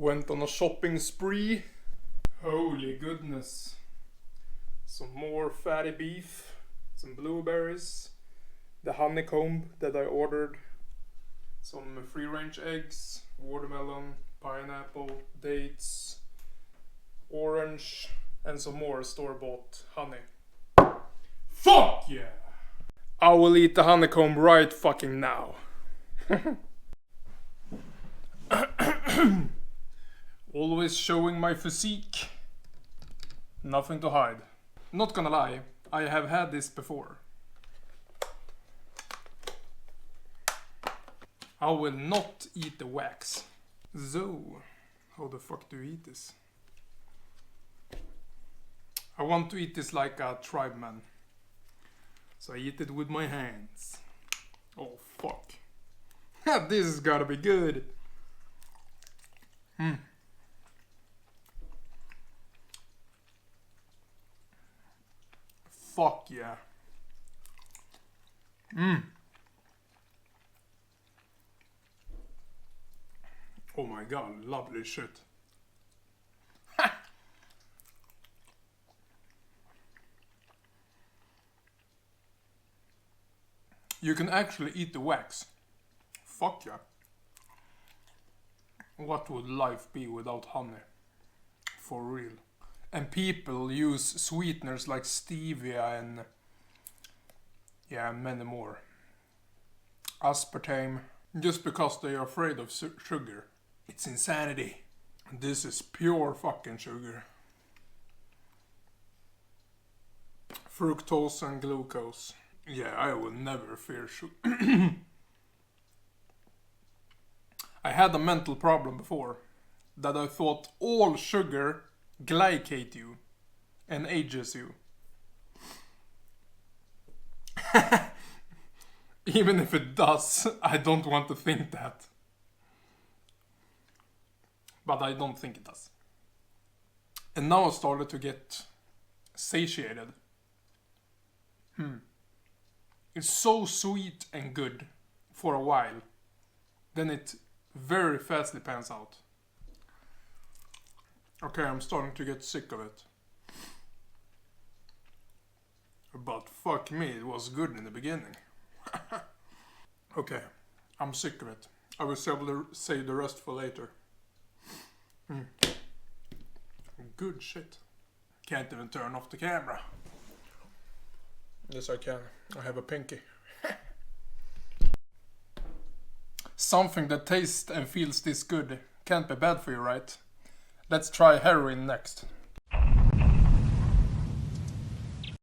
Went on a shopping spree. Holy goodness. Some more fatty beef, some blueberries, the honeycomb that I ordered, some free range eggs, watermelon, pineapple, dates, orange, and some more store-bought honey. Fuck yeah! I will eat the honeycomb right fucking now. Always showing my physique. Nothing to hide. Not gonna lie, I have had this before. I will not eat the wax. So, how the fuck do you eat this? I want to eat this like a tribeman. So I eat it with my hands. Oh fuck. This is gotta be good. Fuck yeah. Oh my god, lovely shit. You can actually eat the wax. Fuck yeah. What would life be without honey? For real. And people use sweeteners like stevia and yeah, many more. Aspartame, just because they are afraid of sugar. It's insanity. This is pure fucking sugar. Fructose and glucose. Yeah, I will never fear sugar. I had a mental problem before. That I thought all sugar glycate you and ages you. Even if it does, I don't want to think that. But I don't think it does. And now I started to get satiated. It's so sweet and good for a while. Then it very fastly pans out. Okay, I'm starting to get sick of it. But fuck me, it was good in the beginning. Okay, I'm sick of it. I will save the rest for later. Good shit. Can't even turn off the camera. Yes, I can. I have a pinky. Something that tastes and feels this good can't be bad for you, right? Let's try heroin next.